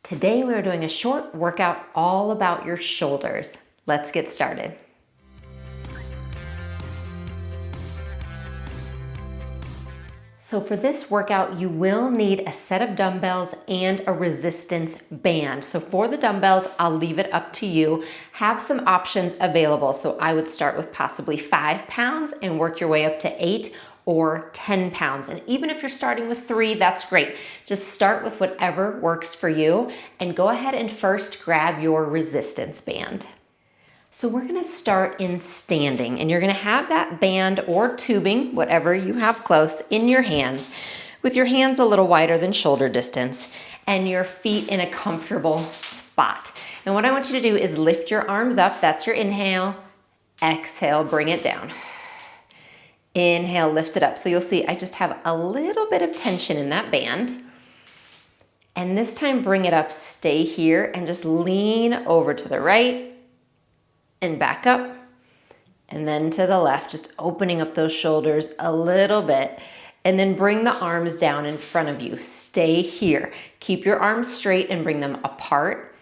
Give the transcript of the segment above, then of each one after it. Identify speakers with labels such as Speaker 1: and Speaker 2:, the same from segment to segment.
Speaker 1: Today we're doing a short workout all about your shoulders. Let's get started. So for this workout, you will need a set of dumbbells and a resistance band. So for the dumbbells, I'll leave it up to you. Have some options available. So I would start with possibly 5 pounds and work your way up to 8 or 10 pounds. And even if you're starting with 3, that's great. Just start with whatever works for you and go ahead and first grab your resistance band. So we're gonna start in standing, and you're gonna have that band or tubing, whatever you have close, in your hands, with your hands a little wider than shoulder distance and your feet in a comfortable spot. And what I want you to do is lift your arms up. That's your inhale. Exhale, bring it down. Inhale, lift it up. So you'll see I just have a little bit of tension in that band. And this time bring it up, stay here, and just lean over to the right and back up. And then to the left, just opening up those shoulders a little bit. And then bring the arms down in front of you. Stay here. Keep your arms straight and bring them apart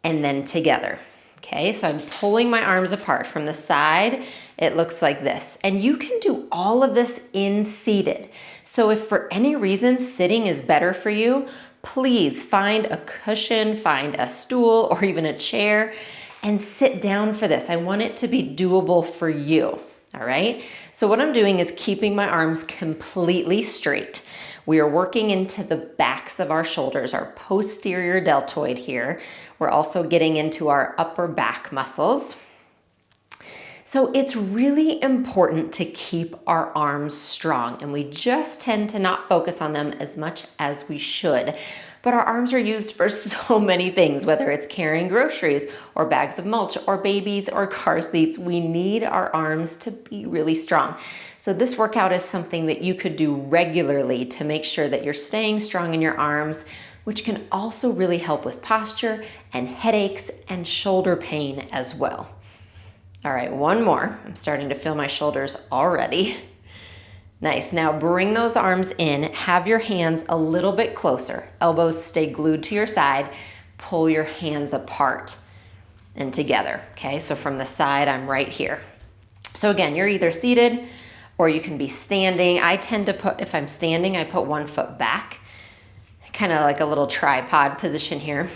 Speaker 1: and then together. Okay, so I'm pulling my arms apart from the side. It looks like this. And you can do all of this in seated. So if for any reason sitting is better for you, please find a cushion, find a stool, or even a chair and sit down for this. I want it to be doable for you, all right? So what I'm doing is keeping my arms completely straight. We are working into the backs of our shoulders, our posterior deltoid here. We're also getting into our upper back muscles. So it's really important to keep our arms strong, and we just tend to not focus on them as much as we should. But our arms are used for so many things, whether it's carrying groceries or bags of mulch or babies or car seats. We need our arms to be really strong. So this workout is something that you could do regularly to make sure that you're staying strong in your arms, which can also really help with posture and headaches and shoulder pain as well. All right, one more. I'm starting to feel my shoulders already. Nice, now bring those arms in, have your hands a little bit closer. Elbows stay glued to your side, pull your hands apart and together, okay? So from the side, I'm right here. So again, you're either seated or you can be standing. I tend to put, if I'm standing, I put one foot back, kind of like a little tripod position here.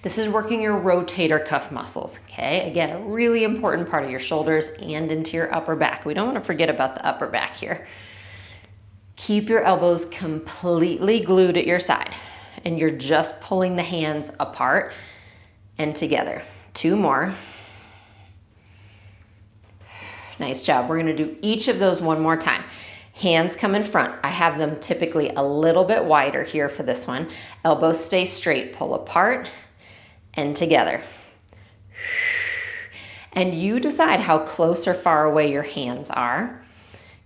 Speaker 1: This is working your rotator cuff muscles, okay? Again, a really important part of your shoulders and into your upper back. We don't want to forget about the upper back here. Keep your elbows completely glued at your side, and you're just pulling the hands apart and together. 2 more. Nice job. We're going to do each of those one more time. Hands come in front. I have them typically a little bit wider here for this one. Elbows stay straight, pull apart and together. And you decide how close or far away your hands are,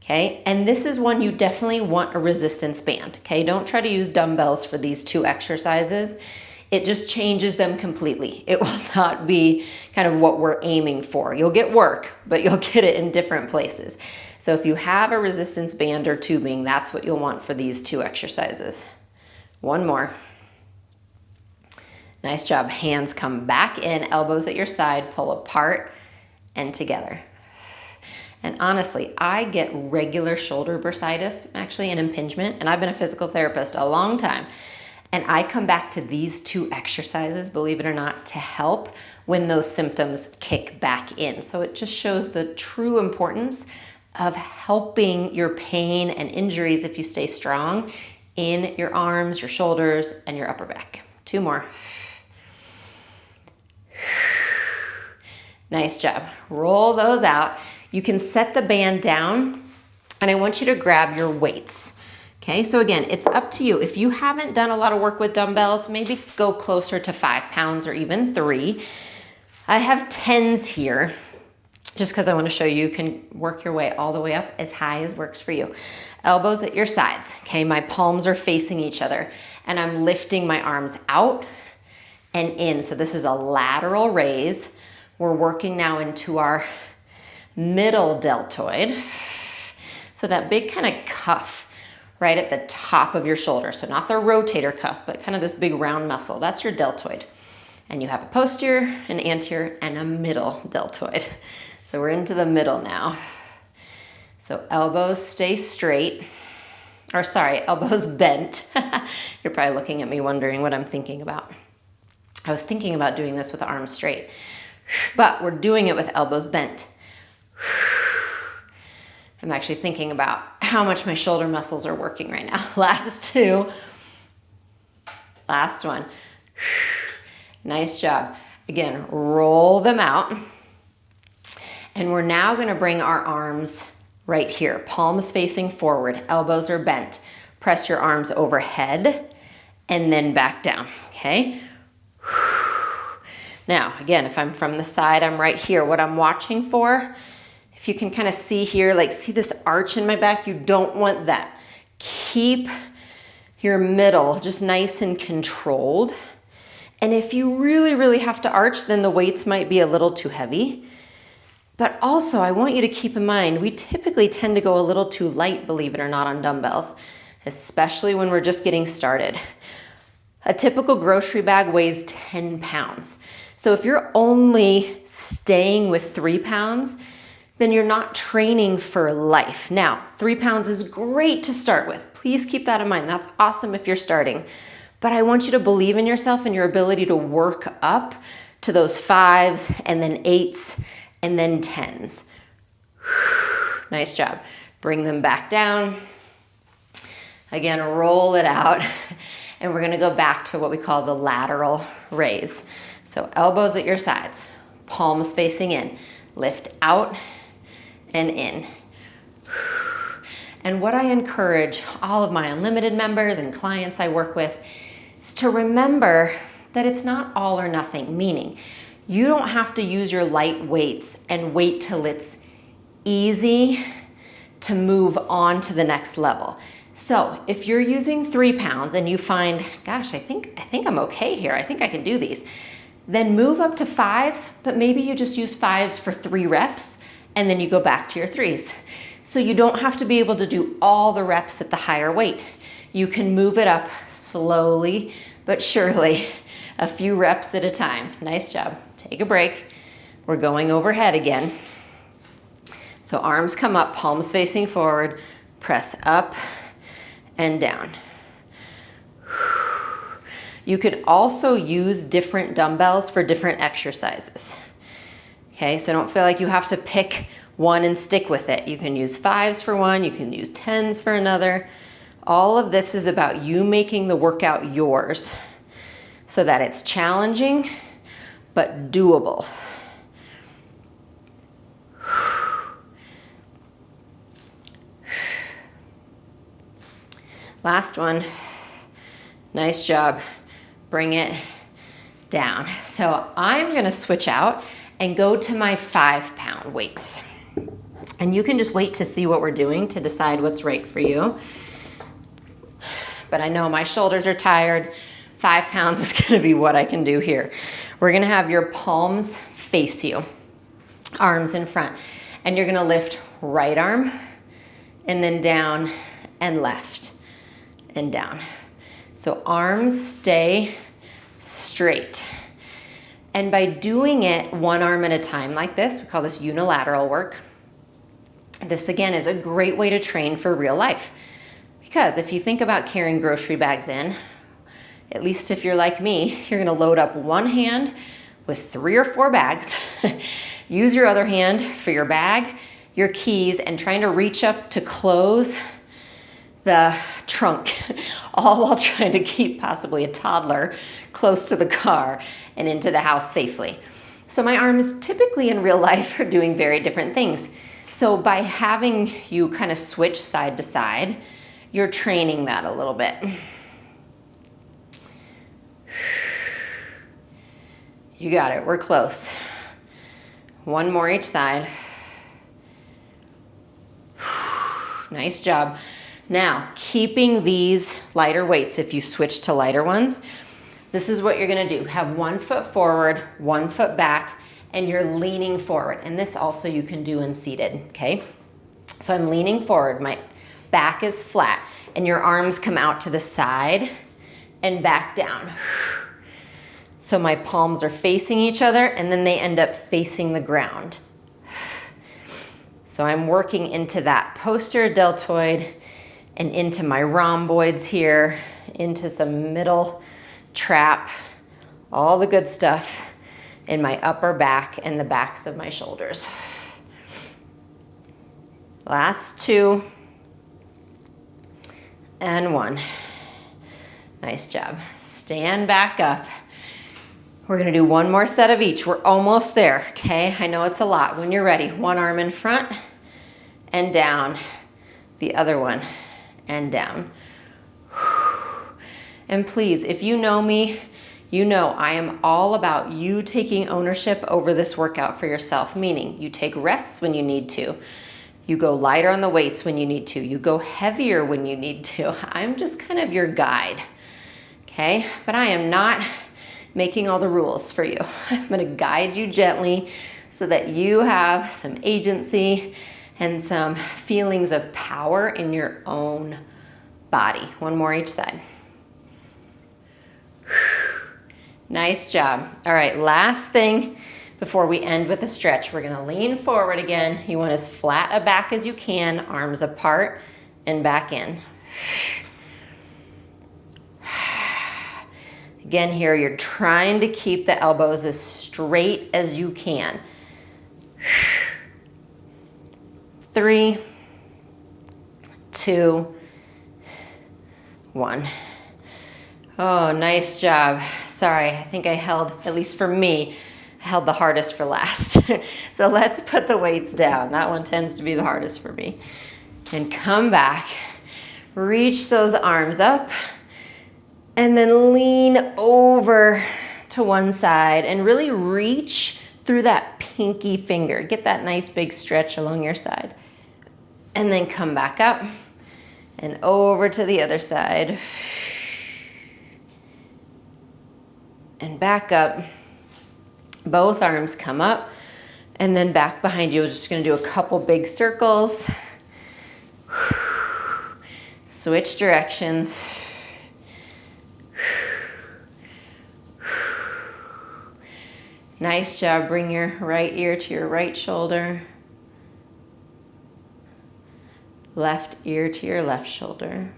Speaker 1: okay? And this is one you definitely want a resistance band, okay? Don't try to use dumbbells for these 2 exercises. It just changes them completely. It will not be kind of what we're aiming for. You'll get work, but you'll get it in different places. So if you have a resistance band or tubing, that's what you'll want for these 2 exercises. One more. Nice job. Hands come back in, elbows at your side, pull apart and together. And honestly, I get regular shoulder bursitis, actually an impingement, and I've been a physical therapist a long time. And I come back to these 2 exercises, believe it or not, to help when those symptoms kick back in. So it just shows the true importance of helping your pain and injuries, if you stay strong, in your arms, your shoulders, and your upper back. 2 more. Nice job. Roll those out. You can set the band down, and I want you to grab your weights. Okay, so again, it's up to you. If you haven't done a lot of work with dumbbells, maybe go closer to 5 pounds or even 3. I have 10s here, just because I want to show you can work your way all the way up as high as works for you. Elbows at your sides, okay? My palms are facing each other, and I'm lifting my arms out and in. So this is a lateral raise. We're working now into our middle deltoid. So that big kind of cuff right at the top of your shoulder. So not the rotator cuff, but kind of this big round muscle. That's your deltoid. And you have a posterior, an anterior, and a middle deltoid. So we're into the middle now. So elbows stay straight. Or sorry, elbows bent. You're probably looking at me wondering what I'm thinking about. I was thinking about doing this with arms straight, but we're doing it with elbows bent. I'm actually thinking about how much my shoulder muscles are working right now. Last two. Last one. Nice job. Again, roll them out. And we're now gonna bring our arms right here, palms facing forward, elbows are bent. Press your arms overhead and then back down, okay? Now, again, if I'm from the side, I'm right here. What I'm watching for, if you can kind of see here, like see this arch in my back, you don't want that. Keep your middle just nice and controlled. And if you really, really have to arch, then the weights might be a little too heavy. But also, I want you to keep in mind, we typically tend to go a little too light, believe it or not, on dumbbells, especially when we're just getting started. A typical grocery bag weighs 10 pounds. So if you're only staying with 3 pounds, then you're not training for life. Now, 3 pounds is great to start with. Please keep that in mind. That's awesome if you're starting. But I want you to believe in yourself and your ability to work up to those 5s and then 8s and then 10s. Nice job. Bring them back down. Again, roll it out. And we're gonna go back to what we call the lateral raise. So elbows at your sides, palms facing in. Lift out and in. And what I encourage all of my unlimited members and clients I work with is to remember that it's not all or nothing, meaning you don't have to use your light weights and wait till it's easy to move on to the next level. So if you're using 3 pounds and you find, gosh, I think I'm okay here, I think I can do these, then move up to 5s, but maybe you just use 5s for 3 reps and then you go back to your 3s. So you don't have to be able to do all the reps at the higher weight. You can move it up slowly but surely, a few reps at a time. Nice job. Take a break. We're going overhead again. So arms come up, palms facing forward, press up and down. You could also use different dumbbells for different exercises. Okay, so don't feel like you have to pick one and stick with it. You can use 5s for one, you can use 10s for another. All of this is about you making the workout yours so that it's challenging but doable. Last one. Nice job. Bring it down. So I'm gonna switch out and go to my 5-pound weights. And you can just wait to see what we're doing to decide what's right for you. But I know my shoulders are tired. 5 pounds is gonna be what I can do here. We're gonna have your palms face you, arms in front. And you're gonna lift right arm and then down and left and down. So arms stay straight. And by doing it one arm at a time like this, we call this unilateral work. This again is a great way to train for real life. Because if you think about carrying grocery bags in, at least if you're like me, you're gonna load up one hand with 3 or 4 bags, use your other hand for your bag, your keys, and trying to reach up to close the trunk, all while trying to keep possibly a toddler close to the car and into the house safely. So my arms typically in real life are doing very different things. So by having you kind of switch side to side, you're training that a little bit. You got it, we're close. One more each side. Nice job. Now, keeping these lighter weights, if you switch to lighter ones, this is what you're gonna do. Have 1 foot forward, 1 foot back, and you're leaning forward. And this also you can do in seated, okay? So I'm leaning forward. My back is flat, and your arms come out to the side and back down. So my palms are facing each other, and then they end up facing the ground. So I'm working into that posterior deltoid and into my rhomboids here, into some middle trap, all the good stuff in my upper back and the backs of my shoulders. Last 2 and 1. Nice job. Stand back up. We're gonna do 1 more set of each. We're almost there, okay? I know it's a lot. When you're ready, 1 arm in front and down. The other one and down. And please, if you know me, you know I am all about you taking ownership over this workout for yourself, meaning you take rests when you need to. You go lighter on the weights when you need to. You go heavier when you need to. I'm just kind of your guide, okay? But I am not making all the rules for you. I'm gonna guide you gently so that you have some agency and some feelings of power in your own body. 1 more each side. Nice job. All right, last thing before we end with a stretch. We're gonna lean forward again. You want as flat a back as you can, arms apart and back in. Again here, you're trying to keep the elbows as straight as you can. 3, 2, 1. Oh, nice job. Sorry, I think I held, at least for me, I held the hardest for last. So let's put the weights down. That one tends to be the hardest for me. And come back, reach those arms up, and then lean over to one side and really reach through that pinky finger. Get that nice big stretch along your side. And then come back up and over to the other side. And back up. Both arms come up and then back behind you. We're just gonna do a couple big circles. Switch directions. Nice job. Bring your right ear to your right shoulder. Left ear to your left shoulder.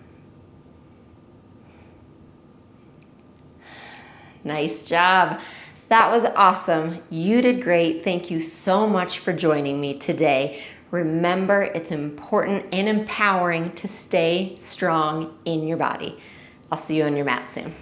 Speaker 1: Nice job. That was awesome. You did great. Thank you so much for joining me today. Remember, it's important and empowering to stay strong in your body. I'll see you on your mat soon.